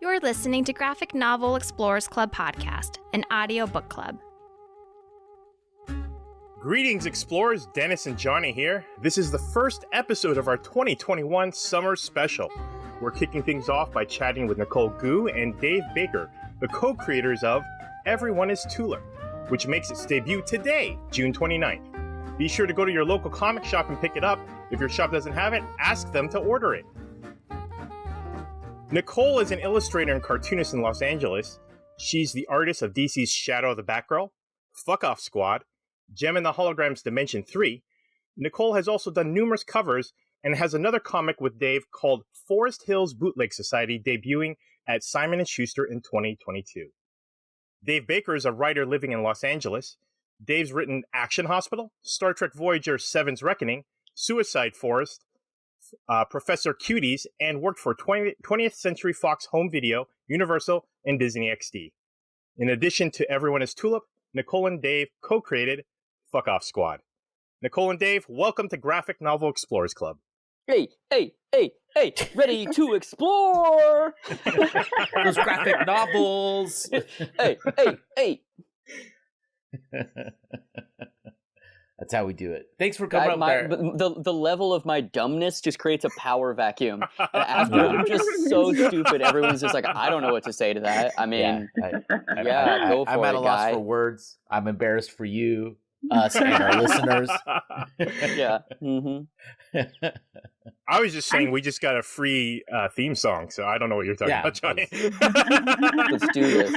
You're listening to Graphic Novel Explorers Club podcast, an audio book club. Greetings, explorers. Dennis and Johnny here. This is the first episode of our 2021 summer special. We're kicking things off by chatting with Nicole Goux and Dave Baker, the co-creators of Everyone is Tulip, which makes its debut today, June 29th. Be sure to go to your local comic shop and pick it up. If your shop doesn't have it, ask them to order it. Nicole is an illustrator and cartoonist in Los Angeles. She's the artist of DC's Shadow of the Batgirl, Fuck Off Squad, Gem and the Holograms Dimension 3. Nicole has also done numerous covers and has another comic with Dave called Forest Hills Bootleg Society debuting at Simon and Schuster in 2022. Dave Baker is a writer living in Los Angeles. Dave's written Action Hospital, Star Trek Voyager 7's Reckoning, Suicide Forest, Professor Cuties, and worked for 20th Century Fox Home Video, Universal, and Disney XD. In addition to Everyone is Tulip, Nicole and Dave co-created Fuck Off Squad. Nicole and Dave, welcome to Graphic Novel Explorers Club. Hey, ready to explore! Those graphic novels! Hey! That's how we do it. Thanks for coming up there. The level of my dumbness just creates a power vacuum. After I'm just so stupid, everyone's just like, I don't know what to say to that. I mean, go for it, I'm at a loss for words. I'm embarrassed for you, us, and our listeners. Yeah. Mm-hmm. I was just saying we just got a free theme song, so I don't know what you're talking about, Johnny. Let's do this.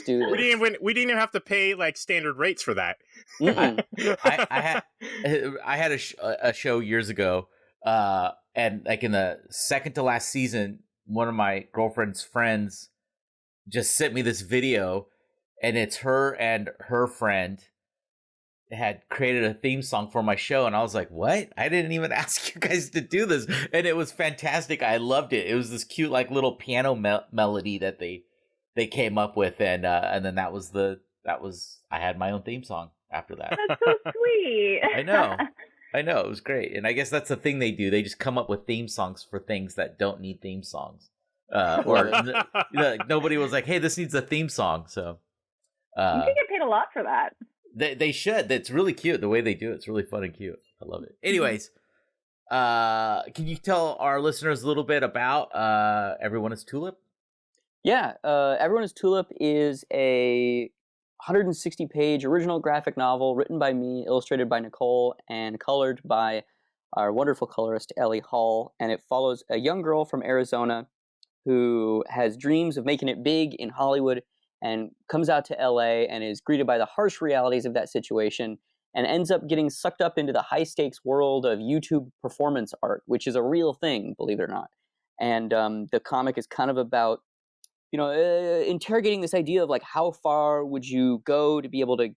We didn't even have to pay like standard rates for that. I had a show years ago, and like in the second to last season, one of my girlfriend's friends just sent me this video, and it's her and her friend had created a theme song for my show, and I was like, what? I didn't even ask you guys to do this, and it was fantastic. I loved it. It was this cute like little piano melody that they came up with, and then that was I had my own theme song after that. That's so sweet. I know it was great, and I guess that's the thing they do. They just come up with theme songs for things that don't need theme songs, nobody was like, hey, this needs a theme song. So you should get paid a lot for that. They should. It's really cute the way they do it. It's really fun and cute. I love it. Anyways, can you tell our listeners a little bit about Everyone is Tulip? Yeah, Everyone is Tulip is a 160-page original graphic novel written by me, illustrated by Nicole, and colored by our wonderful colorist, Ellie Hall. And it follows a young girl from Arizona who has dreams of making it big in Hollywood and comes out to LA and is greeted by the harsh realities of that situation and ends up getting sucked up into the high-stakes world of YouTube performance art, which is a real thing, believe it or not. And the comic is kind of about, interrogating this idea of like, how far would you go to be able to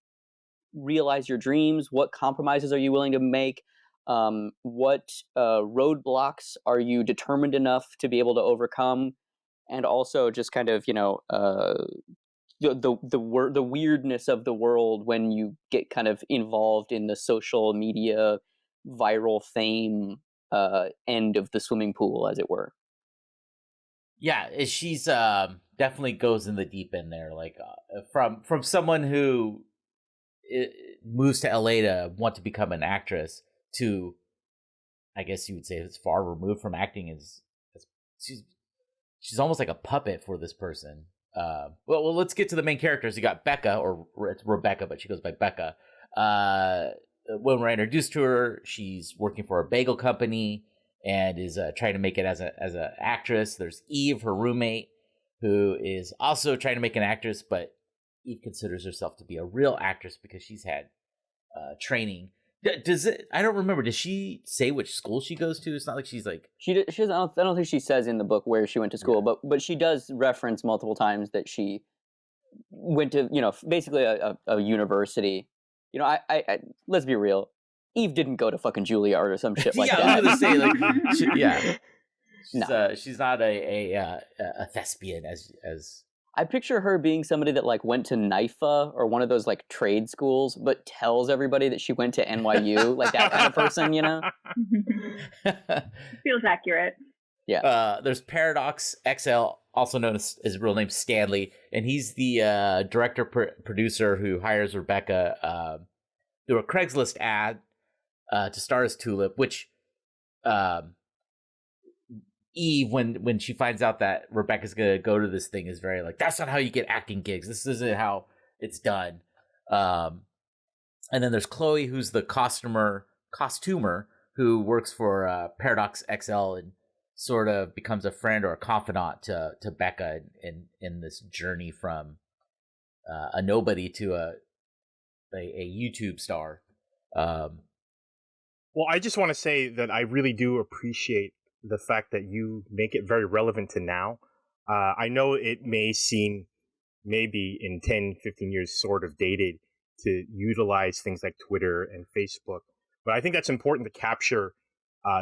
realize your dreams? What compromises are you willing to make? What roadblocks are you determined enough to be able to overcome? And also just kind of, the weirdness of the world when you get kind of involved in the social media viral fame end of the swimming pool, as it were. Yeah, she's definitely goes in the deep end there. Like from someone who moves to LA to want to become an actress to, I guess you would say, it's far removed from acting. Is she's almost like a puppet for this person. Well, let's get to the main characters. You got Becca, or it's Rebecca, but she goes by Becca. When we're introduced to her, she's working for a bagel company and is trying to make it as an actress. There's Eve, her roommate, who is also trying to make an actress, but Eve considers herself to be a real actress because she's had training. I don't remember. Does she say which school she goes to? It's not like she's like she doesn't. I don't think she says in the book where she went to school, but she does reference multiple times that she went to basically a university. I let's be real. Eve didn't go to fucking Juilliard or some shit like that. I was gonna say she's not a thespian as I picture her being somebody that like went to NIFA or one of those like trade schools, but tells everybody that she went to NYU, like that kind of person, Feels accurate. Yeah. There's Paradox XL, also known as his real name Stanley, and he's the director producer who hires Rebecca through a Craigslist ad to star as Tulip, which Eve, when she finds out that Rebecca's gonna go to this thing, is very like, that's not how you get acting gigs. This isn't how it's done. And then there's Chloe, who's the costumer who works for Paradox XL and sort of becomes a friend or a confidant to Becca in this journey from a nobody to a YouTube star. Well, I just want to say that I really do appreciate the fact that you make it very relevant to now. I know it may seem maybe in 10, 15 years sort of dated to utilize things like Twitter and Facebook, but I think that's important to capture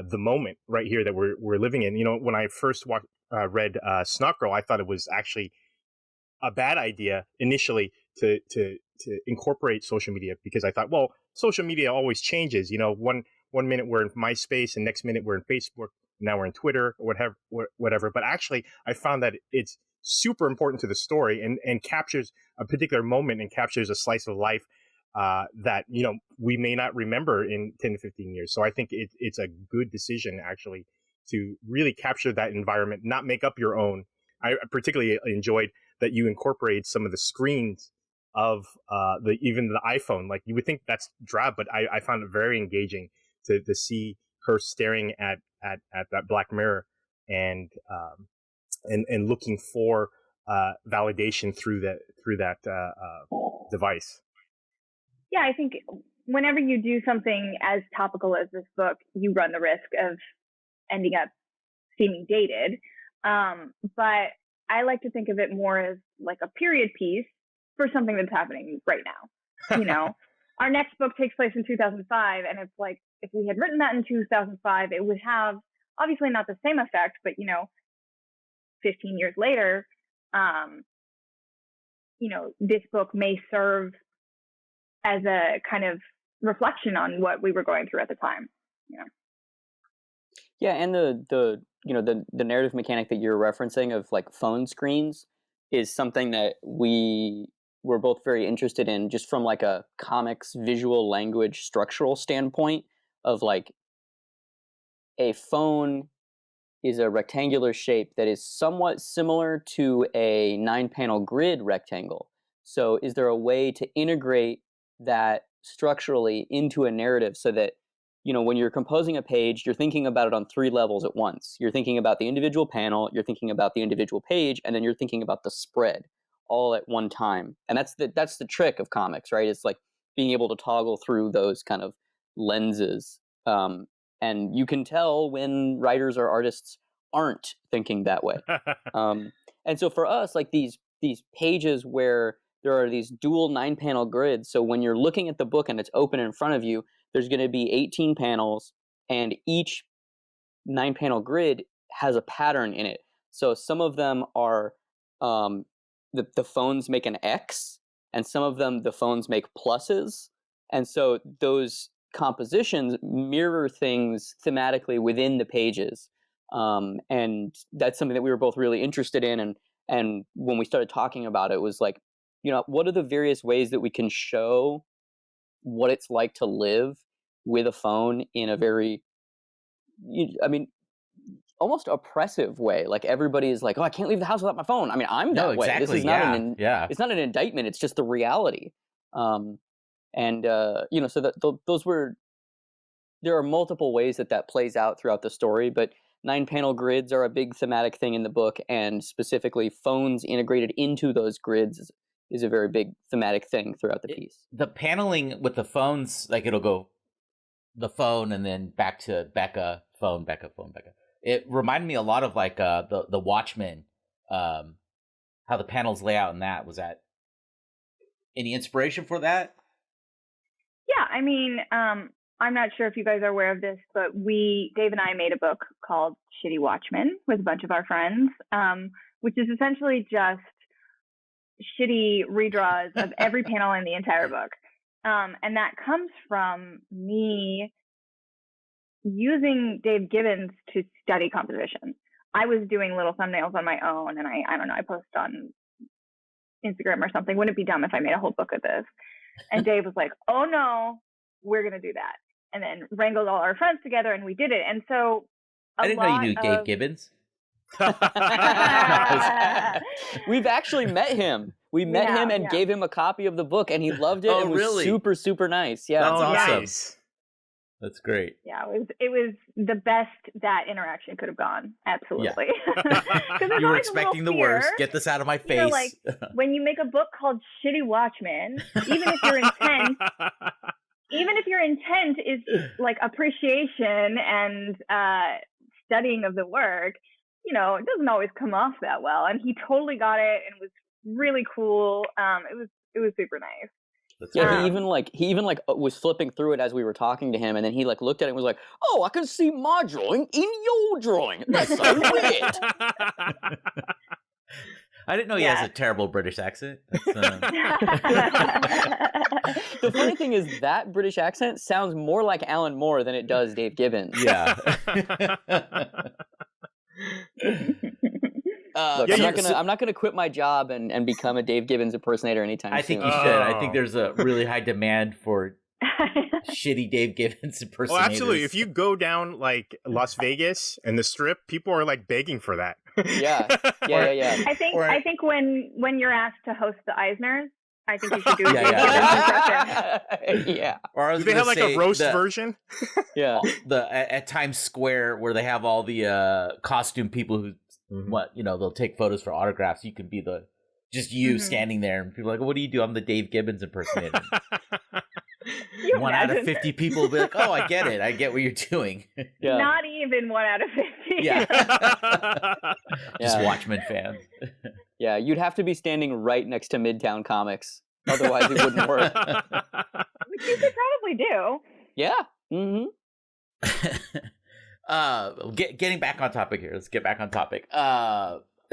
the moment right here that we're living in. You know, when I first read Snot Girl, I thought it was actually a bad idea initially to incorporate social media, because I thought, well, social media always changes. You know, one minute we're in MySpace and next minute we're in Facebook. Now we're in Twitter or whatever. But actually, I found that it's super important to the story and captures a particular moment and captures a slice of life that, you know, we may not remember in 10 to 15 years. So I think it's a good decision, actually, to really capture that environment, not make up your own. I particularly enjoyed that you incorporated some of the screens of even the iPhone. Like, you would think that's drab, but I found it very engaging to see her staring at that black mirror and looking for validation through that device. Yeah, I think whenever you do something as topical as this book, you run the risk of ending up seeming dated. But I like to think of it more as like a period piece for something that's happening right now. You know, our next book takes place in 2005, and it's like, if we had written that in 2005, it would have obviously not the same effect, but, you know, 15 years later, you know, this book may serve as a kind of reflection on what we were going through at the time, you know. Yeah, and the you know, the narrative mechanic that you're referencing of like phone screens is something that we were both very interested in, just from like a comics visual language structural standpoint of like, a phone is a rectangular shape that is somewhat similar to a 9-panel grid rectangle. So is there a way to integrate that structurally into a narrative so that, you know, when you're composing a page, you're thinking about it on 3 levels at once. You're thinking about the individual panel, you're thinking about the individual page, and then you're thinking about the spread all at one time. And that's the trick of comics, right? It's like being able to toggle through those kind of lenses. And you can tell when writers or artists aren't thinking that way. And so for us, like these pages where there are these dual 9-panel grids, so when you're looking at the book and it's open in front of you, there's going to be 18 panels, and each 9-panel grid has a pattern in it. So some of them are the phones make an X, and some of them the phones make pluses, and so those compositions mirror things thematically within the pages. And that's something that we were both really interested in. And when we started talking about it, was like, you know, what are the various ways that we can show what it's like to live with a phone in a very, I mean, almost oppressive way. Like, everybody is like, oh, I can't leave the house without my phone. I mean, I'm that way. Exactly. This is not it's not an indictment. It's just the reality. And you know, so that those were, there are multiple ways that plays out throughout the story, but 9-panel grids are a big thematic thing in the book, and specifically phones integrated into those grids is a very big thematic thing throughout the piece. The paneling with the phones, like, it'll go the phone and then back to Becca, phone, Becca, phone, Becca. It reminded me a lot of like the Watchmen, how the panels lay out in that. Was that any inspiration for that? Yeah, I mean, I'm not sure if you guys are aware of this, but Dave and I made a book called Shitty Watchmen with a bunch of our friends, which is essentially just shitty redraws of every panel in the entire book. And that comes from me using Dave Gibbons to study composition. I was doing little thumbnails on my own, and I don't know, I post on Instagram or something. Wouldn't it be dumb if I made a whole book of this? And Dave was like, oh no, we're going to do that. And then wrangled all our friends together and we did it. And so I didn't know you knew Dave Gibbons. We've actually met him. We met him and gave him a copy of the book, and he loved it and was really? super, super nice. Yeah. That's awesome. Nice. That's great. Yeah, it was the best that interaction could have gone. Absolutely. You were expecting the worst. Get this out of my face. You know, like when you make a book called Shitty Watchmen, even if your intent is like appreciation and studying of the work, you know, it doesn't always come off that well. And he totally got it, and it was really cool. It was super nice. Yeah, he even was flipping through it as we were talking to him, and then he like looked at it and was like, "Oh, I can see my drawing in your drawing. That's so weird." I didn't know he has a terrible British accent. The funny thing is that British accent sounds more like Alan Moore than it does Dave Gibbons. Yeah. Look, I'm not gonna quit my job and become a Dave Gibbons impersonator anytime soon. I think you should. I think there's a really high demand for shitty Dave Gibbons impersonators. Well, absolutely. If you go down like Las Vegas and the Strip, people are like begging for that. Yeah. I think when you're asked to host the Eisners, I think you should do Yeah. Or do they have like a roast version? Yeah. At Times Square where they have all the costume people who they'll take photos for autographs. You can be you standing there, and people are like, "What do you do?" I'm the Dave Gibbons impersonator. 1 out of 50 people will be like, "Oh, I get it. I get what you're doing." Yeah. Not even 1 out of 50. Yeah. Just Watchmen fans. Yeah, you'd have to be standing right next to Midtown Comics, otherwise it wouldn't work. Which you could probably do. Yeah. Mm-hmm. Getting back on topic here. Let's get back on topic.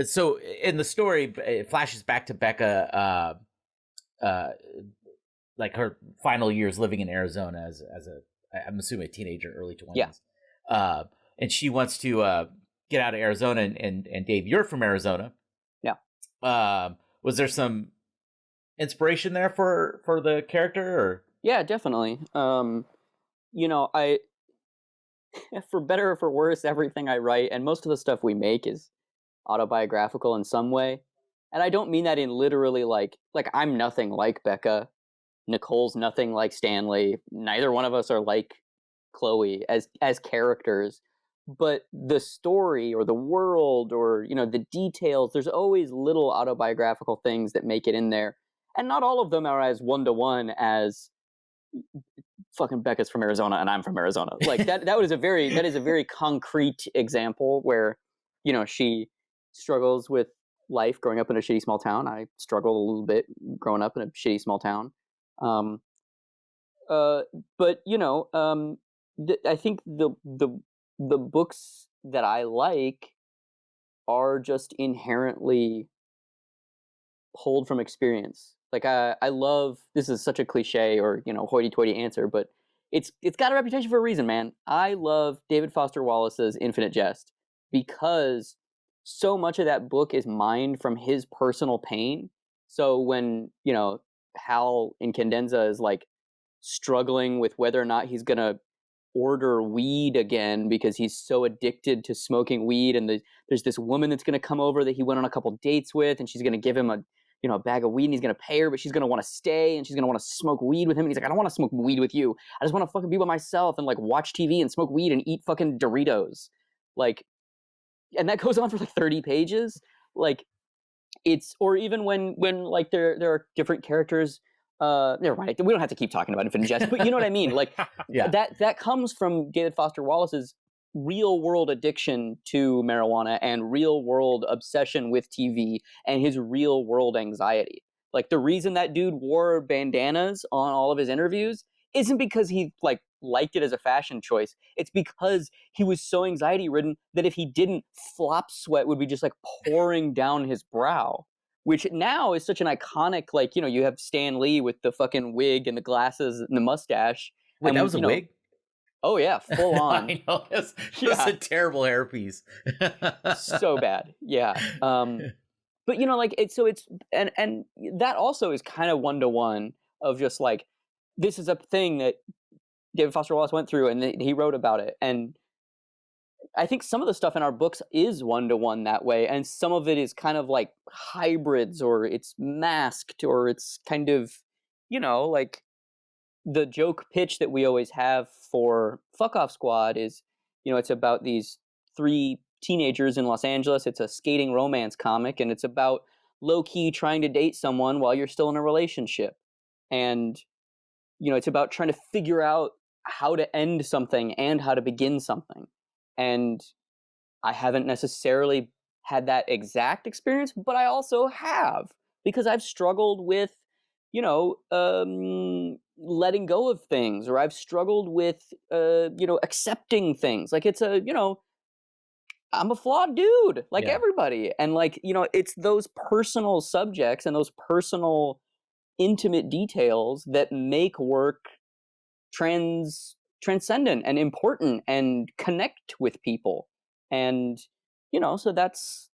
So in the story, it flashes back to Becca, like her final years living in Arizona as I'm assuming a teenager, early 20s. Yeah. And she wants to get out of Arizona. And Dave, you're from Arizona. Yeah. Was there some inspiration there for the character? Or? Yeah, definitely. I. For better or for worse, everything I write and most of the stuff we make is autobiographical in some way. And I don't mean that in literally like I'm nothing like Becca. Nicole's nothing like Stanley. Neither one of us are like Chloe as characters. But the story or the world or, the details, there's always little autobiographical things that make it in there. And not all of them are as one-to-one as fucking Becca's from Arizona and I'm from Arizona. Like that is a very concrete example where, she struggles with life growing up in a shitty small town. I struggled a little bit growing up in a shitty small town. But I think the books that I like are just inherently pulled from experience. Like I love, this is such a cliche or hoity-toity answer, but it's got a reputation for a reason, man. I love David Foster Wallace's Infinite Jest because so much of that book is mined from his personal pain. So when Hal in Cadenza is like struggling with whether or not he's gonna order weed again because he's so addicted to smoking weed, and there's this woman that's gonna come over that he went on a couple dates with, and she's gonna give him a bag of weed, and he's gonna pay her, but she's gonna want to stay, and she's gonna want to smoke weed with him. And he's like, I don't want to smoke weed with you. I just want to fucking be by myself and like watch TV and smoke weed and eat fucking Doritos, like. And that goes on for like 30 pages. Like, it's, or even when like there are different characters. Never mind. We don't have to keep talking about Infinite Jest, but you know what I mean. Like, yeah, that comes from David Foster Wallace's real world addiction to marijuana and real world obsession with TV and his real world anxiety. Like the reason that dude wore bandanas on all of his interviews isn't because he like liked it as a fashion choice. It's because he was so anxiety ridden that if he didn't, flop sweat would be just like pouring down his brow, which now is such an iconic, like, you have Stan Lee with the fucking wig and the glasses and the mustache. Wait, that was a wig? Oh yeah, full on. I know. It's a terrible hairpiece. So bad. Yeah. But like it's and that also is kind of 1-to-1 of just like, this is a thing that David Foster Wallace went through and he wrote about it. And I think some of the stuff in our books is 1-to-1 that way, and some of it is kind of like hybrids, or it's masked, or it's kind of, like the joke pitch that we always have for Fuck Off Squad is, it's about these 3 teenagers in Los Angeles. It's a skating romance comic, and it's about low-key trying to date someone while you're still in a relationship. And, it's about trying to figure out how to end something and how to begin something. And I haven't necessarily had that exact experience, but I also have, because I've struggled with, letting go of things, or I've struggled with, accepting things. Like it's I'm a flawed dude, like everybody. And like, it's those personal subjects and those personal intimate details that make work transcendent and important and connect with people. And so that's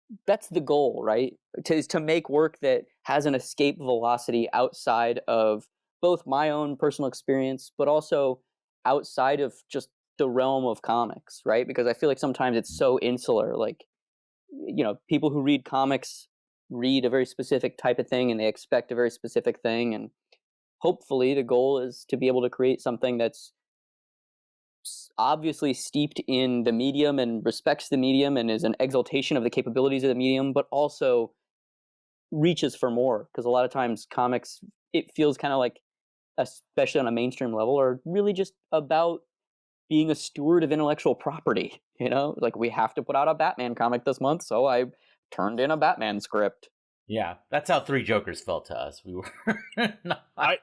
the goal, right? To make work that has an escape velocity outside of both my own personal experience, but also outside of just the realm of comics, right? Because I feel like sometimes it's so insular. Like, people who read comics read a very specific type of thing and they expect a very specific thing. And hopefully the goal is to be able to create something that's obviously steeped in the medium and respects the medium and is an exaltation of the capabilities of the medium, but also reaches for more. Because a lot of times comics, it feels kind of like, especially on a mainstream level, are really just about being a steward of intellectual property. Like, we have to put out a Batman comic this month, so I turned in a Batman script. Yeah, that's how 3 Jokers felt to us. We were not. I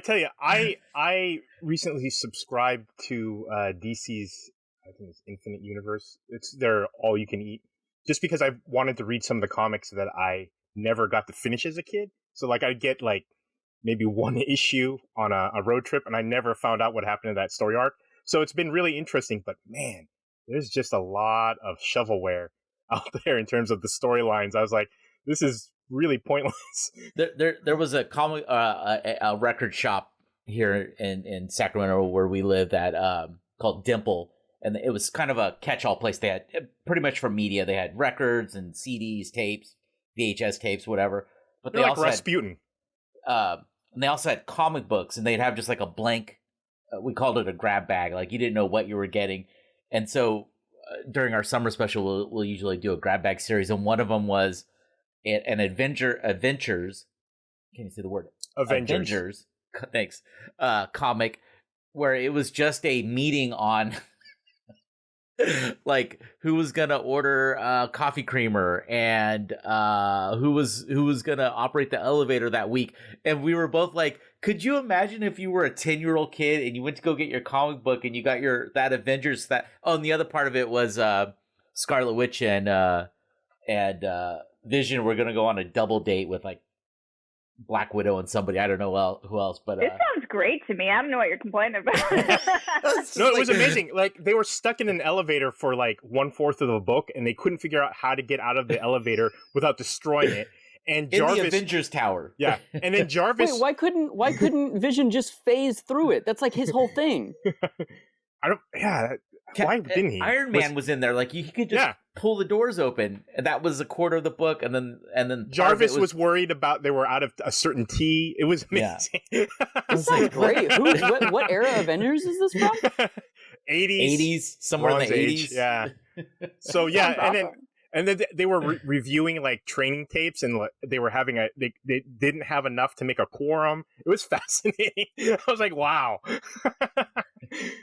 tell you, I recently subscribed to DC's, I think it's Infinite Universe. It's their all you can eat, just because I wanted to read some of the comics that I never got to finish as a kid. So like I'd get like maybe 1 issue on a road trip, and I never found out what happened to that story arc. So it's been really interesting. But man, there's just a lot of shovelware out there in terms of the storylines. I was like, this is really pointless. There was a comic, a record shop here in Sacramento where we live that called Dimple, and it was kind of a catch-all place. They had pretty much for media. They had records and CDs, tapes, VHS tapes, whatever. But they like also Rasputin. And they also had comic books, and they'd have just like a blank. We called it a grab bag. Like you didn't know what you were getting, and so during our summer special, we'll usually do a grab bag series, and one of them was an Adventures. Can you say the word? Avengers. Thanks. Comic where it was just a meeting on like who was gonna order coffee creamer and who was gonna operate the elevator that week. And we were both like, could you imagine if you were a 10-year-old kid and you went to go get your comic book and you got that Avengers and the other part of it was Scarlet Witch and Vision were gonna go on a double date with like Black Widow and somebody, I don't know who else, but this sounds great to me. I don't know what you're complaining about. No, it was amazing. Like they were stuck in an elevator for like 1/4 of the book, and they couldn't figure out how to get out of the elevator without destroying it. And Jarvis, in the Avengers Tower, yeah. And then Jarvis, wait, why couldn't Vision just phase through it? That's like his whole thing. I don't. Yeah. Why didn't he? Iron Man was in there. Like he could just pull the doors open. And that was 1/4 of the book. And then Jarvis was worried about they were out of a certain tea. It was amazing. Yeah. This sounds great. What era Avengers is this from? 80s, somewhere in the 80s. Yeah. So and then they were reviewing like training tapes, and they were having they didn't have enough to make a quorum. It was fascinating. I was like, wow.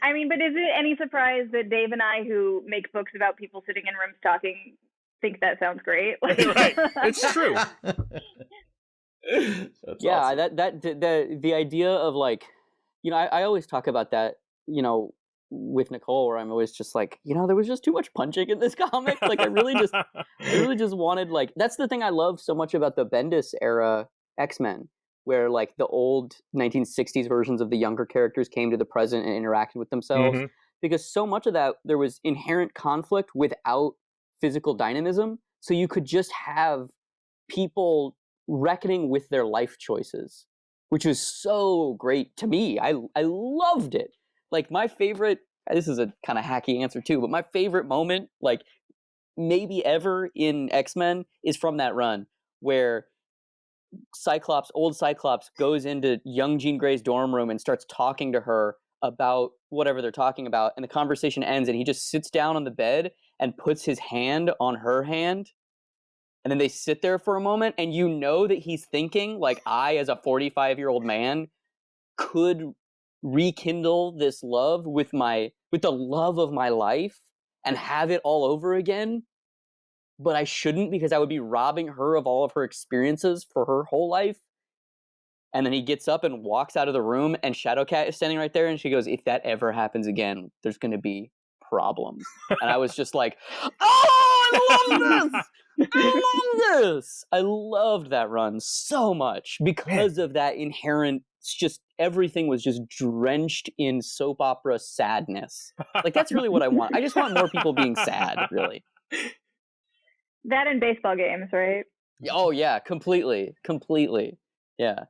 I mean, but is it any surprise that Dave and I, who make books about people sitting in rooms talking, think that sounds great? Like, right, it's true. Yeah, awesome. The idea of like, I always talk about that, with Nicole, where I'm always just like, there was just too much punching in this comic. Like I really just wanted, like, that's the thing I love so much about the Bendis era X-Men, where like the old 1960s versions of the younger characters came to the present and interacted with themselves. Mm-hmm. Because so much of that, there was inherent conflict without physical dynamism. So you could just have people reckoning with their life choices, which was so great to me. I loved it. Like my favorite, this is a kind of hacky answer too, but my favorite moment, like maybe ever in X-Men, is from that run where old Cyclops goes into young Jean Grey's dorm room and starts talking to her about whatever they're talking about, and the conversation ends and he just sits down on the bed and puts his hand on her hand, and then they sit there for a moment, and you know that he's thinking, like, I as a 45-year-old man could rekindle this love with the love of my life and have it all over again, but I shouldn't, because I would be robbing her of all of her experiences for her whole life. And then he gets up and walks out of the room, and Shadowcat is standing right there, and she goes, if that ever happens again, there's going to be problems. And I was just like, oh, I love this! I love this! I loved that run so much because of that inherent, just everything was just drenched in soap opera sadness. Like, that's really what I want. I just want more people being sad, really. That and baseball games, right? Oh, yeah, completely. Yeah.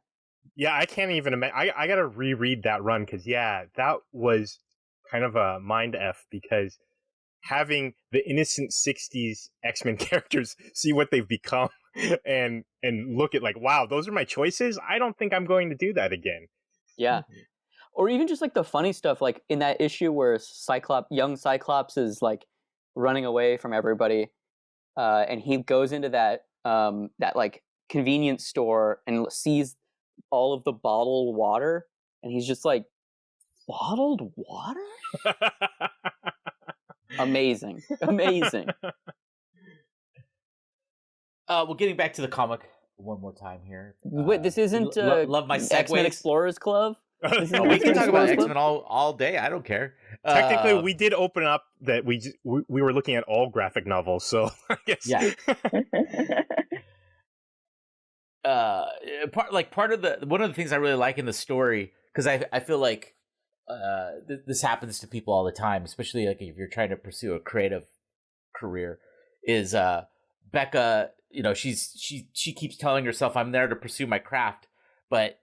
Yeah, I can't even imagine. I got to reread that run because, yeah, that was kind of a mind F, because having the innocent 60s X-Men characters see what they've become and look at like, wow, those are my choices. I don't think I'm going to do that again. Yeah. Or even just like the funny stuff, like in that issue where young Cyclops is like running away from everybody, and he goes into that like convenience store and sees all of the bottled water, and he's just like, bottled water? Amazing. Well, getting back to the comic one more time here. Wait, this isn't love my segues. X-Men Explorers Club? No, we can talk about X-Men all day. I don't care. Technically, we did open up that we were looking at all graphic novels, so I guess. Yeah. Part of one of the things I really like in the story, because I feel like this happens to people all the time, especially like if you're trying to pursue a creative career, is Becca. You know, she keeps telling herself, I'm there to pursue my craft, but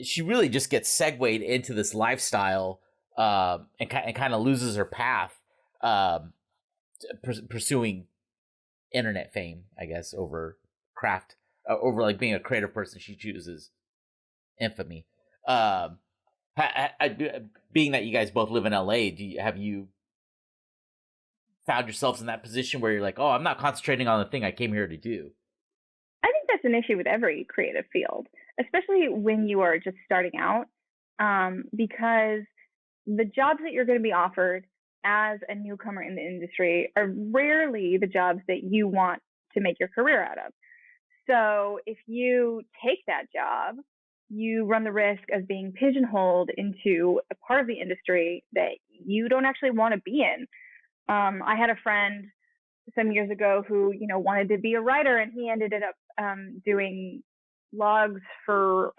she really just gets segued into this lifestyle and kind of loses her path pursuing internet fame, I guess, over craft, over like being a creative person. She chooses infamy. Being that you guys both live in LA, have you found yourselves in that position where you're like, oh, I'm not concentrating on the thing I came here to do? I think that's an issue with every creative field, especially when you are just starting out, because the jobs that you're going to be offered as a newcomer in the industry are rarely the jobs that you want to make your career out of. So if you take that job, you run the risk of being pigeonholed into a part of the industry that you don't actually want to be in. I had a friend some years ago who, wanted to be a writer, and he ended up doing logs for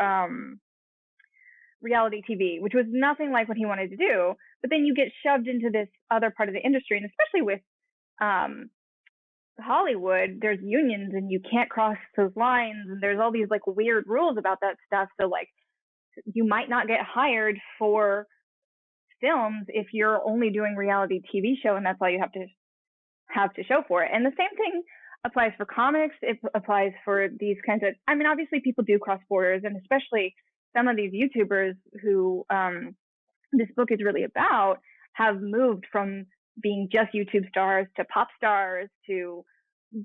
reality TV, which was nothing like what he wanted to do. But then you get shoved into this other part of the industry, and especially with Hollywood, there's unions and you can't cross those lines, and there's all these like weird rules about that stuff. So like you might not get hired for films if you're only doing reality TV show and that's all you have to show for it. And the same thing applies for comics. It applies for these kinds of, obviously people do cross borders, and especially some of these YouTubers who this book is really about have moved from being just YouTube stars to pop stars to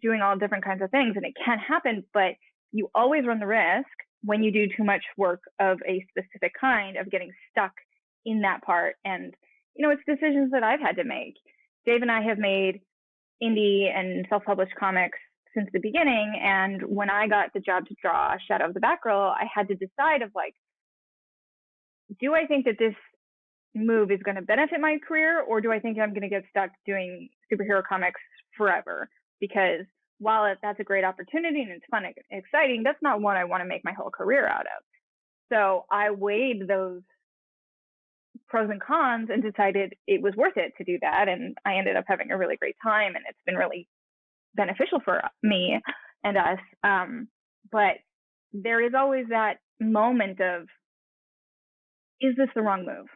doing all different kinds of things. And it can happen, but you always run the risk when you do too much work of a specific kind of getting stuck in that part. And, it's decisions that I've had to make. Dave and I have made indie and self-published comics since the beginning. And when I got the job to draw Shadow of the Batgirl, I had to decide of like, do I think that this move is going to benefit my career, or do I think I'm going to get stuck doing superhero comics forever? Because while that's a great opportunity and it's fun and exciting, that's not what I want to make my whole career out of. So I weighed those pros and cons and decided it was worth it to do that. And I ended up having a really great time, and it's been really beneficial for me and us. But there is always that moment of, is this the wrong move?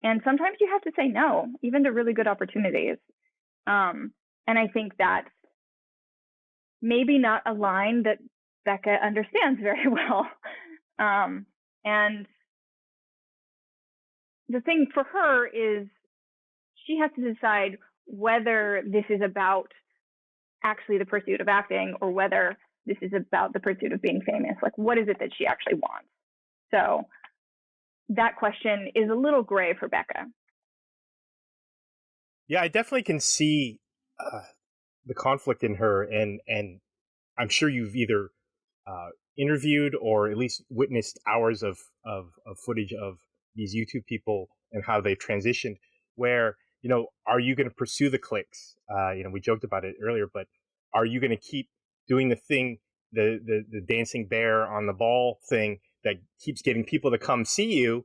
And sometimes you have to say no, even to really good opportunities. And I think that's maybe not a line that Becca understands very well. And the thing for her is she has to decide whether this is about actually the pursuit of acting or whether this is about the pursuit of being famous. Like, what is it that she actually wants? So that question is a little gray for Becca. Yeah, I definitely can see the conflict in her, and I'm sure you've either interviewed or at least witnessed hours of footage of these YouTube people and how they've transitioned, where, you know, are you going to pursue the clicks? You know, we joked about it earlier, but are you going to keep doing the thing, the dancing bear on the ball thing that keeps getting people to come see you?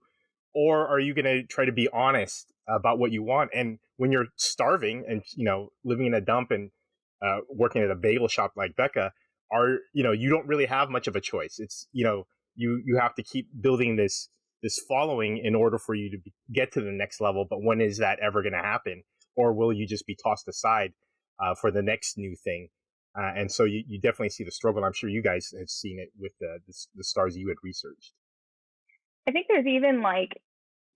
Or are you going to try to be honest about what you want? And when you're starving and, you know, living in a dump and working at a bagel shop like Becca, you don't really have much of a choice. It's, you know, you have to keep building this following in order for you to get to the next level. But when is that ever going to happen? Or will you just be tossed aside for the next new thing? And so you definitely see the struggle. I'm sure you guys have seen it with the stars you had researched. I think there's even, like,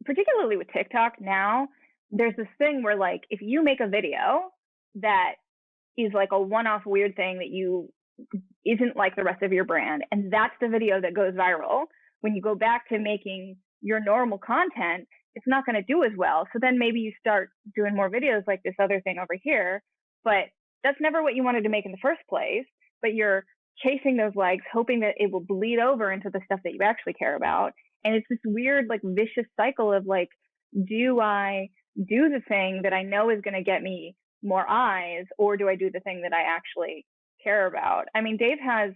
particularly with TikTok now, there's this thing where, like, if you make a video that is like a one-off weird thing that isn't like the rest of your brand, and that's the video that goes viral, when you go back to making your normal content, it's not going to do as well. So then maybe you start doing more videos like this other thing over here, but that's never what you wanted to make in the first place. But you're chasing those likes, hoping that it will bleed over into the stuff that you actually care about. And it's this weird, like, vicious cycle of, like, do I do the thing that I know is going to get me more eyes, or do I do the thing that I actually care about? I mean, Dave has,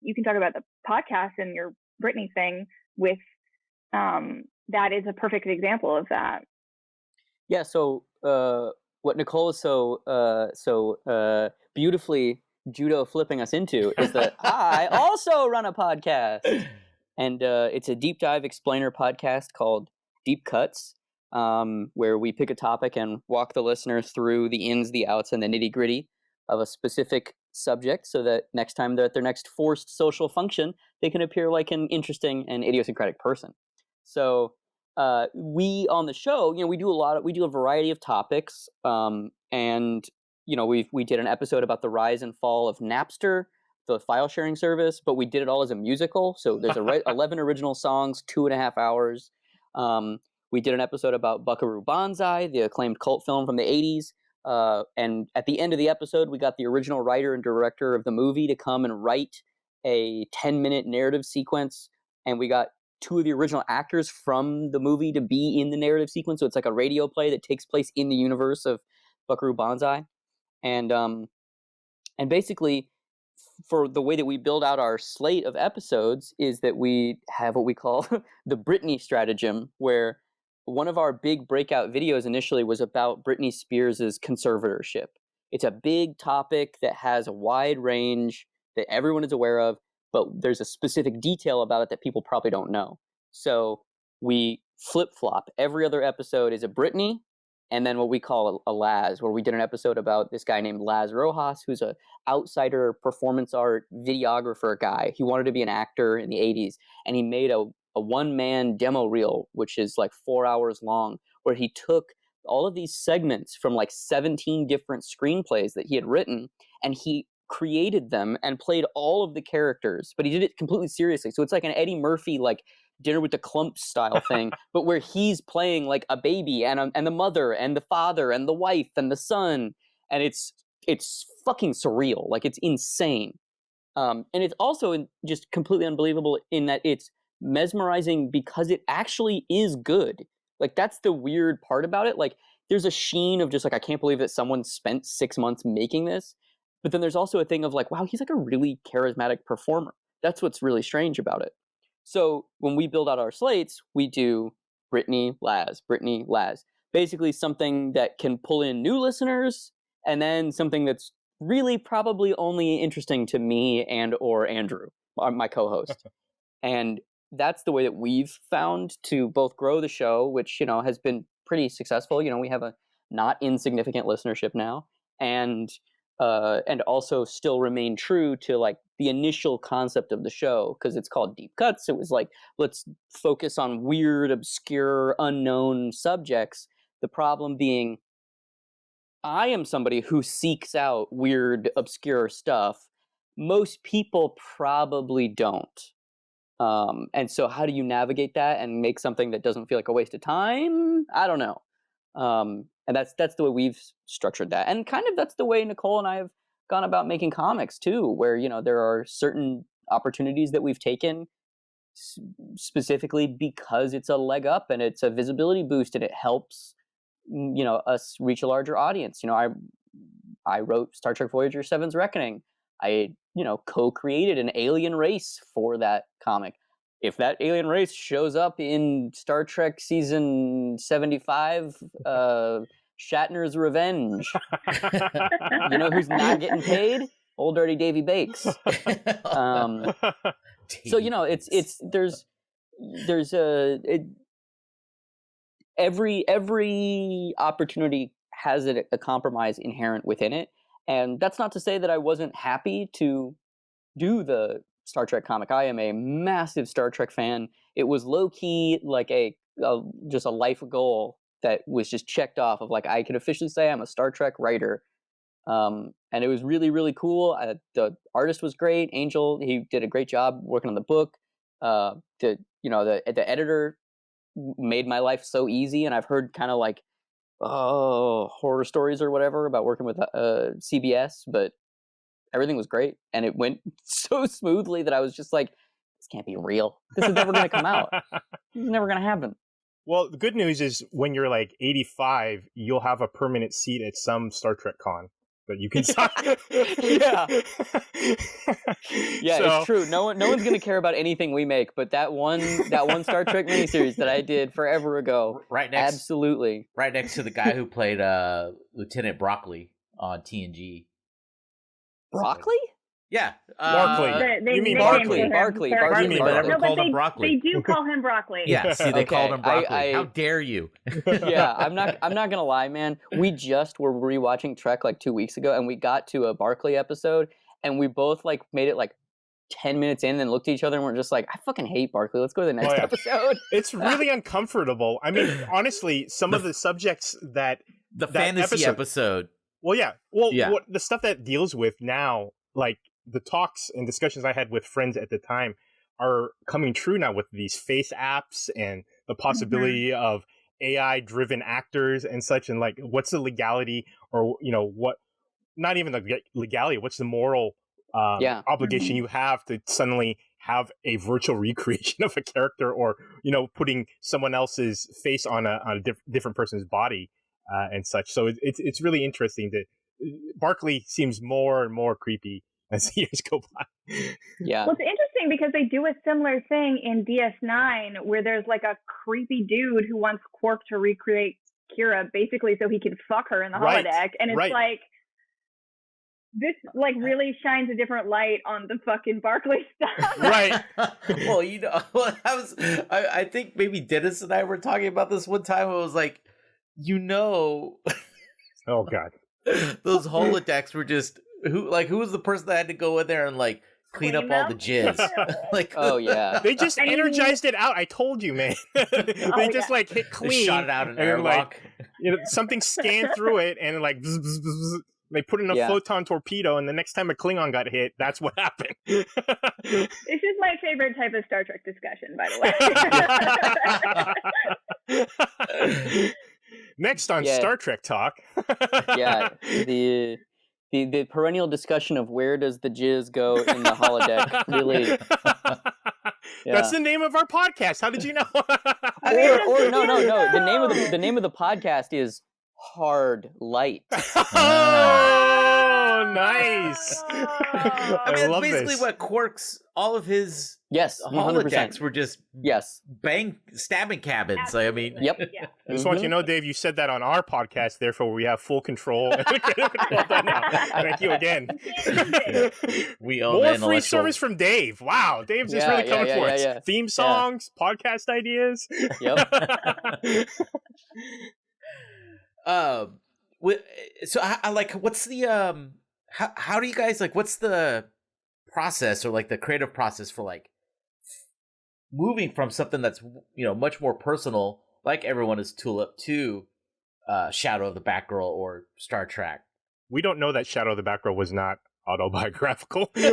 you can talk about the podcast and your Britney thing with, that is a perfect example of that. Yeah. So what Nicole is so beautifully judo flipping us into is that I also run a podcast. And it's a deep dive explainer podcast called Deep Cuts, where we pick a topic and walk the listeners through the ins, the outs, and the nitty gritty of a specific subject so that next time they're at their next forced social function, they can appear like an interesting and idiosyncratic person. So we on the show, you know, we do a variety of topics. And, you know, we did an episode about the rise and fall of Napster, the file sharing service, but we did it all as a musical. So there's 11 original songs, 2.5 hours. We did an episode about Buckaroo Banzai, the acclaimed cult film from the 80s. And at the end of the episode, we got the original writer and director of the movie to come and write a 10-minute narrative sequence. And we got 2 of the original actors from the movie to be in the narrative sequence. So it's like a radio play that takes place in the universe of Buckaroo Banzai. And basically, for the way that we build out our slate of episodes is that we have what we call the Britney stratagem, where one of our big breakout videos initially was about Britney Spears' conservatorship. It's a big topic that has a wide range that everyone is aware of, but there's a specific detail about it that people probably don't know. So we flip-flop. Every other episode is a Britney, and then what we call a Laz, where we did an episode about this guy named Laz Rojas, who's a outsider performance art videographer guy. He wanted to be an actor in the 80s, and he made a one-man demo reel, which is like 4 hours long, where he took all of these segments from like 17 different screenplays that he had written, and he created them and played all of the characters, but he did it completely seriously. So it's like an Eddie Murphy, like, Dinner with the Clumps style thing, but where he's playing like a baby and the mother and the father and the wife and the son, and it's fucking surreal. Like, it's insane, and it's also just completely unbelievable in that it's mesmerizing because it actually is good. Like, that's the weird part about it. Like, there's a sheen of just like, I can't believe that someone spent 6 months making this, but then there's also a thing of like, wow, he's like a really charismatic performer. That's what's really strange about it. So when we build out our slates, we do Brittany, Laz, Brittany, Laz. Basically something that can pull in new listeners, and then something that's really probably only interesting to me and or Andrew, my co-host. And that's the way that we've found to both grow the show, which, has been pretty successful. We have a not insignificant listenership now, and also still remain true to like the initial concept of the show, because it's called Deep Cuts. It was like, let's focus on weird, obscure, unknown subjects. The problem being, I am somebody who seeks out weird, obscure stuff. Most people probably don't. And so how do you navigate that and make something that doesn't feel like a waste of time? I don't know. And that's the way we've structured that. And kind of that's the way Nicole and I have gone about making comics too, where, there are certain opportunities that we've taken specifically because it's a leg up and it's a visibility boost and it helps, us reach a larger audience. I wrote Star Trek Voyager 7's Reckoning. I, co-created an alien race for that comic. If that alien race shows up in Star Trek season 75, Shatner's Revenge, you know who's not getting paid? Old Dirty Davy Bakes. So every opportunity has a compromise inherent within it. And that's not to say that I wasn't happy to do the Star Trek comic. I am a massive Star Trek fan. It was low-key like just a life goal that was just checked off of like, I could officially say I'm a Star Trek writer. And it was really, really cool. The artist was great. Angel, he did a great job working on the book. The editor made my life so easy. And I've heard kind of like, horror stories or whatever about working with CBS, but everything was great. And it went so smoothly that I was just like, this can't be real. This is never going to come out. This is never going to happen. Well, the good news is when you're like 85, you'll have a permanent seat at some Star Trek con that you can sign. Yeah. It's true. No one's going to care about anything we make, but that one Star Trek miniseries that I did forever ago, absolutely. Right next to the guy who played Lieutenant Broccoli on TNG. Broccoli? Yeah. Barkley. You mean Barkley. Barkley, but everyone called him Broccoli. They do call him Broccoli. Yeah, see, they called him Broccoli. How dare you? Yeah, I'm not gonna lie, man. We just were rewatching Trek like 2 weeks ago, and we got to a Barkley episode, and we both like made it like 10 minutes in, and looked at each other, and we're just like, I fucking hate Barkley. Let's go to the next episode. It's really uncomfortable. I mean, honestly, some of the subjects that fantasy episode. Well, yeah. Well, the stuff that deals with now, like the talks and discussions I had with friends at the time, are coming true now with these face apps and the possibility of AI-driven actors and such. And like, what's the legality, or what? Not even the legality. What's the moral obligation you have to suddenly have a virtual recreation of a character, or putting someone else's face on a different person's body and such. So it's really interesting that Barkley seems more and more creepy as the years go by. Yeah. Well, it's interesting because they do a similar thing in DS9 where there's like a creepy dude who wants Quark to recreate Kira basically so he can fuck her in the holodeck, and it's like, this like really shines a different light on the fucking Barkley stuff. Right. Well, I think maybe Dennis and I were talking about this one time. It was like, oh God, those holodecks were just who was the person that had to go in there and like clean up all the jizz? Like, oh yeah, they just energized it out. I told you, man. They just like hit clean, they shot it out in airlock. Like, something scanned through it and like bzz, bzz, bzz, they put in a photon torpedo, and the next time a Klingon got hit, that's what happened. This is my favorite type of Star Trek discussion, by the way. Next on Star Trek Talk. The perennial discussion of where does the jizz go in the holodeck really. That's the name of our podcast. How did you know? No. The name of the podcast is Hard Light. Oh, Oh, nice. I mean, that's basically what Quark's, all of his Yes, 100%. holodecks were just Yes. stabbing cabins. Like, I mean, Yep. Yeah. I just want you to know, Dave, you said that on our podcast, therefore we have full control. Thank you again. we own More free intellectual... service from Dave. Wow, Dave's just really coming for us. Yeah. Theme songs, podcast ideas. Yep. So I like, what's the how do you guys, like, what's the process, or like the creative process for like moving from something that's, you know, much more personal, like Everyone is Tulip, to Shadow of the Batgirl or Star Trek? We don't know that Shadow of the Batgirl was not autobiographical. You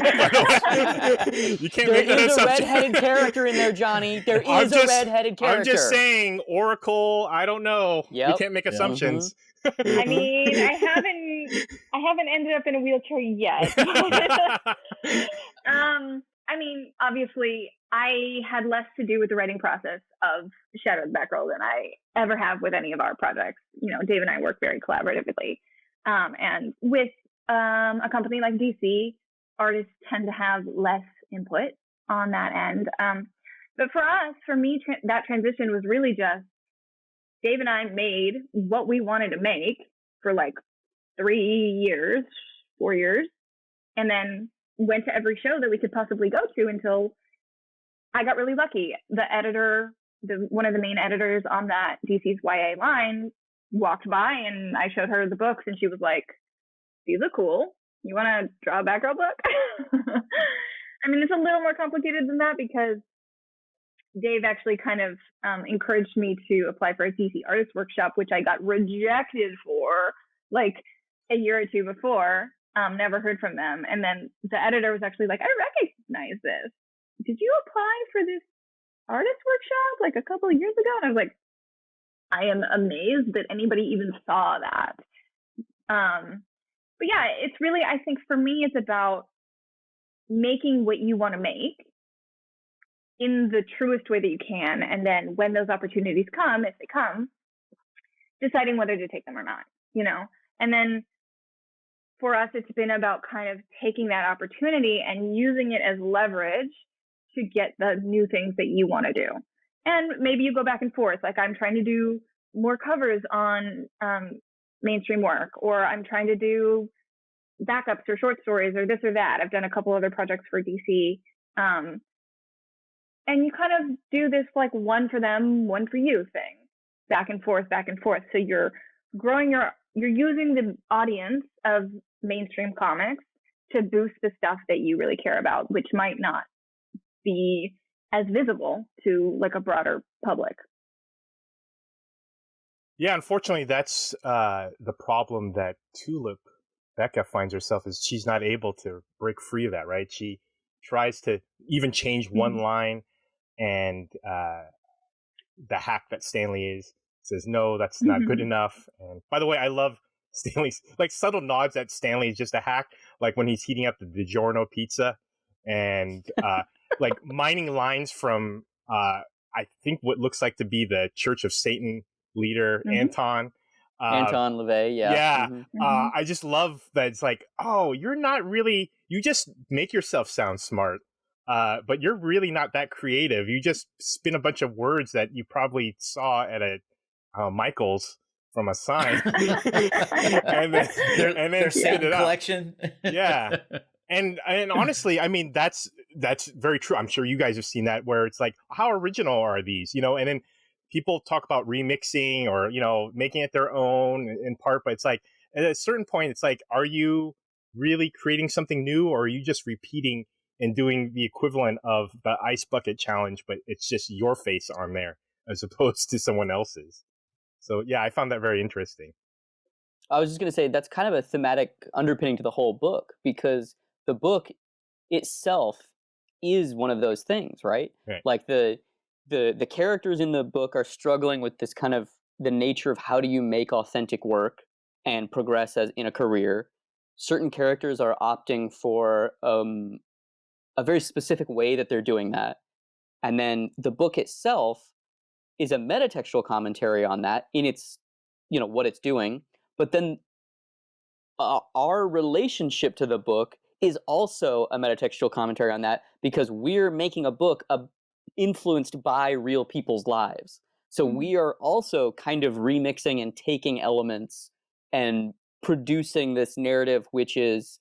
can't make that assumption. There is a redheaded character in there, Johnny. There is a redheaded character. I'm just saying, Oracle, I don't I can't make assumptions. I mean, I haven't ended up in a wheelchair yet. I mean, obviously, I had less to do with the writing process of Shadow of the Batgirl than I ever have with any of our projects. You know, Dave and I work very collaboratively. And with a company like DC, artists tend to have less input on that end. But for me, that transition was really just Dave and I made what we wanted to make for like 4 years, and then went to every show that we could possibly go to until I got really lucky. The editor, one of the main editors on that DC's YA line, walked by and I showed her the books and she was like, "These are cool. You want to draw a Batgirl book?" I mean, it's a little more complicated than that because Dave actually kind of encouraged me to apply for a DC Artist Workshop, which I got rejected for like a year or two before. Never heard from them. And then the editor was actually like, "I recognize this. Did you apply for this artist workshop like a couple of years ago?" And I was like, I am amazed that anybody even saw that. But yeah, it's really, I think for me, it's about making what you want to make in the truest way that you can. And then when those opportunities come, if they come, deciding whether to take them or not, you know? And then for us, it's been about kind of taking that opportunity and using it as leverage to get the new things that you want to do. And maybe you go back and forth. Like I'm trying to do more covers on mainstream work, or I'm trying to do backups or short stories or this or that. I've done a couple other projects for DC. And you kind of do this like one for them, one for you thing, back and forth. So you're growing you're using the audience of mainstream comics to boost the stuff that you really care about, which might not be as visible to like a broader public. Yeah, unfortunately, that's the problem that Tulip, Becca, finds herself, is she's not able to break free of that, right? She tries to even change one line, and the hack that Stanley is says, "No, that's not good enough." And by the way, I love Stanley's like subtle nods that Stanley is just a hack, like when he's heating up the DiGiorno pizza and like mining lines from I think what looks like to be the Church of Satan leader, Anton LaVey, yeah. I just love that it's like, oh, you're not really, you just make yourself sound smart, but you're really not that creative. You just spin a bunch of words that you probably saw at a Michael's from a sign, and then their spit it up. Collection. Yeah. And honestly, I mean, that's very true. I'm sure you guys have seen that, where it's like, how original are these, you know? And then people talk about remixing or, you know, making it their own in part, but it's like at a certain point, it's like, are you really creating something new, or are you just repeating and doing the equivalent of the ice bucket challenge, but it's just your face on there as opposed to someone else's? So yeah, I found that very interesting. I was just going to say that's kind of a thematic underpinning to the whole book, because the book itself is one of those things, right? Like the characters in the book are struggling with this kind of the nature of how do you make authentic work and progress as in a career. Certain characters are opting for a very specific way that they're doing that. And then the book itself is a metatextual commentary on that in its, you know, what it's doing. But then our relationship to the book is also a metatextual commentary on that, because we're making a book influenced by real people's lives. So we are also kind of remixing and taking elements and producing this narrative which is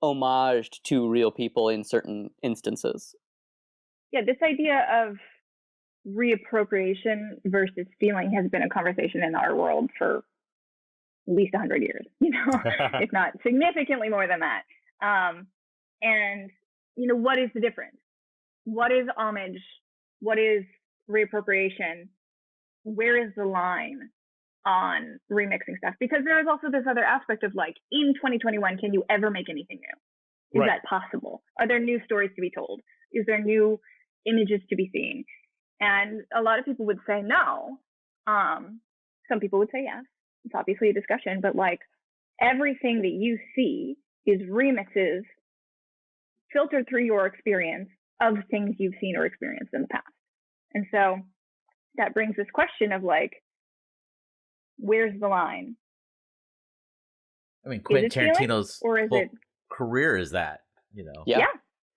homaged to real people in certain instances. Yeah, this idea of reappropriation versus stealing has been a conversation in our world for at least 100 years, if not significantly more than that. And, what is the difference? What is homage? What is reappropriation? Where is the line on remixing stuff? Because there is also this other aspect of like, in 2021, can you ever make anything new? Is that possible? Are there new stories to be told? Is there new images to be seen? And a lot of people would say no. Some people would say yes. It's obviously a discussion, but like everything that you see is remixes filtered through your experience of things you've seen or experienced in the past. And so that brings this question of like, where's the line? I mean, Quentin Tarantino's or is it career is that, Yeah,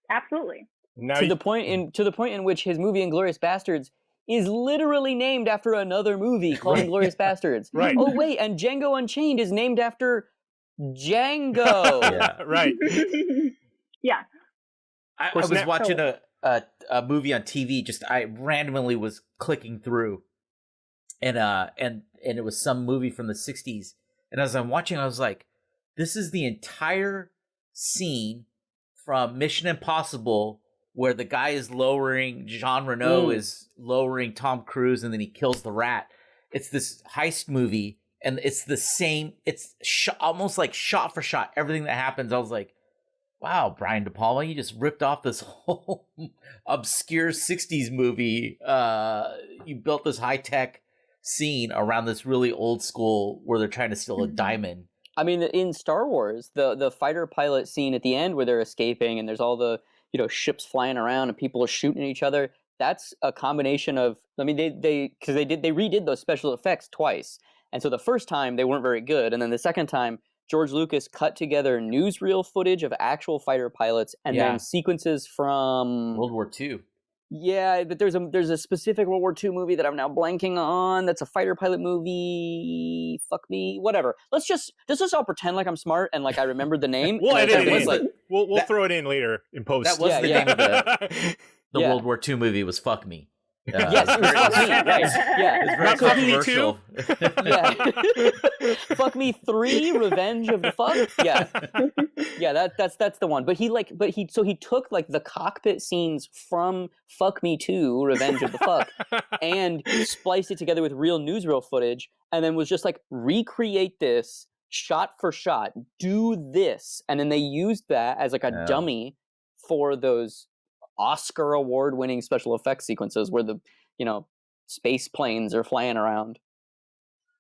absolutely. Now to the point in which his movie Inglourious Bastards is literally named after another movie called Inglourious Bastards. Right. Oh wait, and Django Unchained is named after Django. Yeah. Right. Yeah. I was watching a movie on TV. I randomly was clicking through, and it was some movie from the 60s. And as I'm watching, I was like, "This is the entire scene from Mission Impossible where the guy is lowering Jean Reno is lowering Tom Cruise, and then he kills the rat." It's this heist movie, and it's the same. It's almost like shot for shot everything that happens. I was like, wow, Brian De Palma, you just ripped off this whole obscure 60s movie. You built this high-tech scene around this really old school where they're trying to steal a diamond. I mean, in Star Wars, the fighter pilot scene at the end where they're escaping and there's all the ships flying around and people are shooting at each other. That's a combination of, I mean, they redid those special effects twice. And so the first time they weren't very good. And then the second time, George Lucas cut together newsreel footage of actual fighter pilots and then sequences from World War II. Yeah, but there's a specific World War II movie that I'm now blanking on. That's a fighter pilot movie. Fuck me, whatever. Let's just all pretend like I'm smart and like I remembered the name. We'll edit it in. We'll throw it in later in post. That was the name of the World War II movie was Fuck Me. Yes, it was Fuck Me, right. Yeah. It's very controversial. Fuck Me 3, Revenge of the Fuck. Yeah. Yeah, that's the one. But he took like the cockpit scenes from Fuck Me 2, Revenge of the Fuck, and spliced it together with real newsreel footage, and then was just like, recreate this shot for shot, do this. And then they used that as like a dummy for those Oscar award-winning special effects sequences where the space planes are flying around.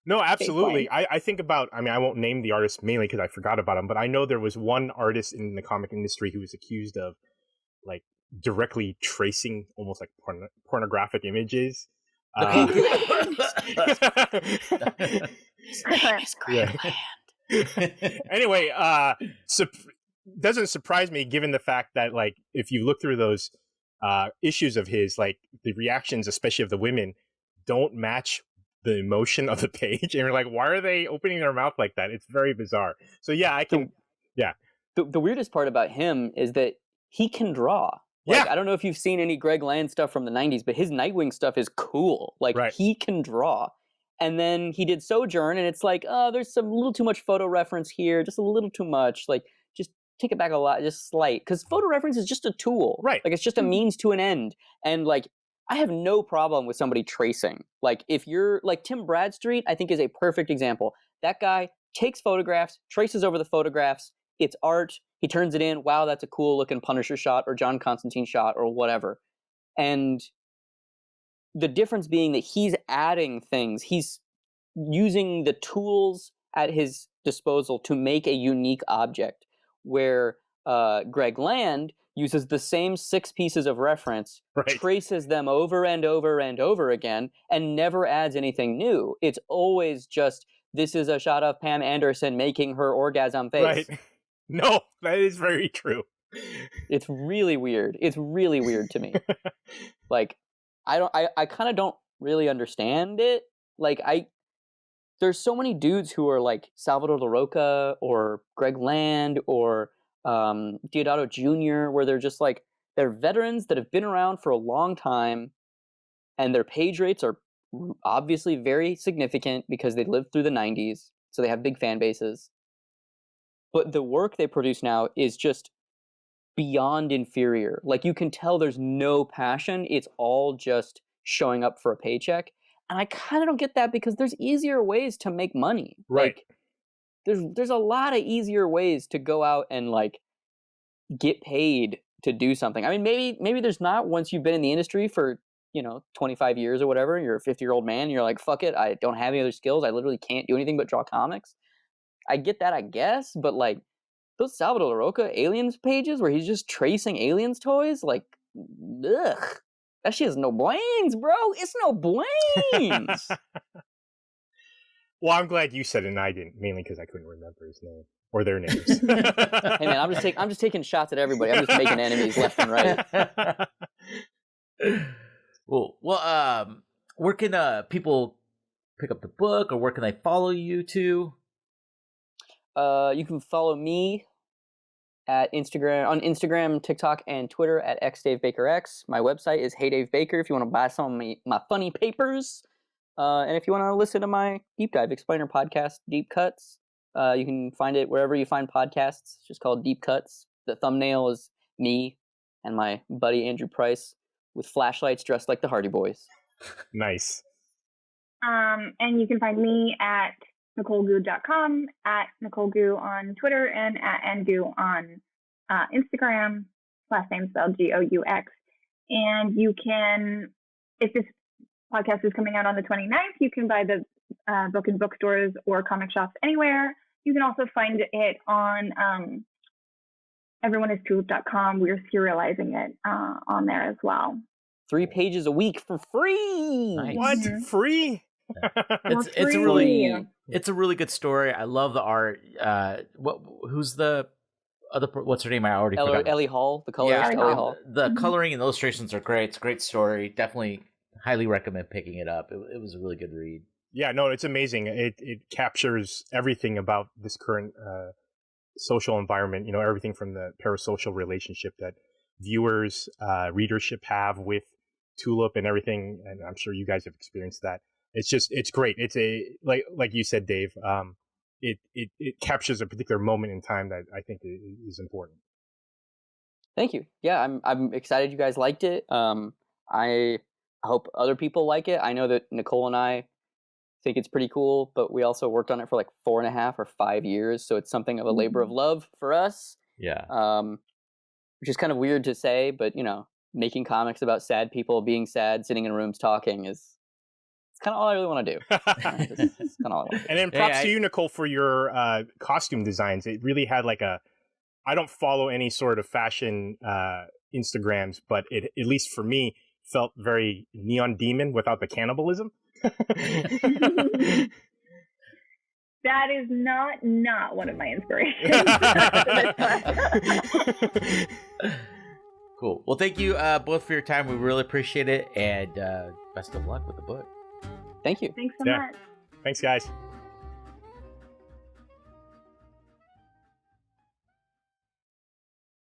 No, absolutely. I think about, I won't name the artist mainly because I forgot about him, but I know there was one artist in the comic industry who was accused of like directly tracing almost like pornographic images. Anyway, doesn't surprise me given the fact that like if you look through those issues of his, like the reactions, especially of the women, don't match the emotion of the page, and you're like, why are they opening their mouth like that? It's very bizarre. So yeah, the weirdest part about him is that he can draw. Like, I don't know if you've seen any Greg Land stuff from the 90s, but his Nightwing stuff is cool. Like he can draw. And then he did Sojourn, and it's like, oh, there's some little too much photo reference here, just a little too much. Like, just take it back a lot, just slight. Because photo reference is just a tool. Right. Like, it's just a means to an end. And, like, I have no problem with somebody tracing. Like, if you're, like, Tim Bradstreet, I think is a perfect example. That guy takes photographs, traces over the photographs. It's art. He turns it in. Wow, that's a cool looking Punisher shot or John Constantine shot or whatever. And the difference being that he's adding things. He's using the tools at his disposal to make a unique object, where Greg Land uses the same 6 pieces of reference, traces them over and over and over again, and never adds anything new. It's always just this is a shot of Pam Anderson making her orgasm face. Right. No, that is very true. It's really weird. It's really weird to me. Like, I kind of don't really understand it. Like, there's so many dudes who are like Salvador LaRocca or Greg Land or Deodato Jr., where they're just like, they're veterans that have been around for a long time, and their page rates are obviously very significant because they lived through the 90s, so they have big fan bases. But the work they produce now is just beyond inferior. Like, you can tell there's no passion. It's all just showing up for a paycheck. And I kind of don't get that, because there's easier ways to make money. Right. Like, there's a lot of easier ways to go out and like get paid to do something. I mean, maybe there's not, once you've been in the industry for, 25 years or whatever. You're a 50-year-old man and you're like, fuck it, I don't have any other skills. I literally can't do anything but draw comics. I get that, I guess, but like those Salvador LaRocca aliens pages where he's just tracing aliens toys, like, ugh, that shit is no brains, bro. It's no brains. Well, I'm glad you said it and I didn't, mainly because I couldn't remember his name or their names. Hey man, I'm just taking shots at everybody. I'm just making enemies left and right. Well, where can people pick up the book, or where can they follow you to? You can follow me at Instagram, TikTok, and Twitter at xDaveBakerX. My website is Hey Dave Baker if you want to buy some of my funny papers. And if you want to listen to my Deep Dive Explainer podcast, Deep Cuts, you can find it wherever you find podcasts. It's just called Deep Cuts. The thumbnail is me and my buddy Andrew Price with flashlights dressed like the Hardy Boys. Nice. And you can find me at NicoleGoux.com, at NicoleGoux on Twitter, and at NGoux on Instagram. Last name spelled Goux. And you can, if this podcast is coming out on the 29th, you can buy the book in bookstores or comic shops anywhere. You can also find it on everyoneistulip.com. We're serializing it on there as well. 3 pages a week for free. Nice. What? Mhm. Free? It's a really good story. I love the art. Who's the other? What's her name? I already forgot. Ellie Hall, the colorist. Yeah, Ellie Hall. The coloring and illustrations are great. It's a great story. Definitely, highly recommend picking it up. It was a really good read. Yeah, no, it's amazing. It captures everything about this current social environment. Everything from the parasocial relationship that viewers, readership have with Tulip and everything. And I'm sure you guys have experienced that. It's great. It's like you said, Dave. It captures a particular moment in time that I think is important. Thank you. Yeah, I'm excited you guys liked it. I hope other people like it. I know that Nicole and I think it's pretty cool, but we also worked on it for like 4.5 or 5 years, so it's something of a labor of love for us. Yeah. Which is kind of weird to say, but making comics about sad people being sad, sitting in rooms talking it's kind of all I really want to do. It's kind of all I want to do. And then props to you, Nicole, for your costume designs. It really had like I don't follow any sort of fashion Instagrams, but it, at least for me, felt very Neon Demon without the cannibalism. That is not one of my inspirations. Cool. Well, thank you both for your time. We really appreciate it, and best of luck with the book. Thank you. Thanks so much. Thanks, guys.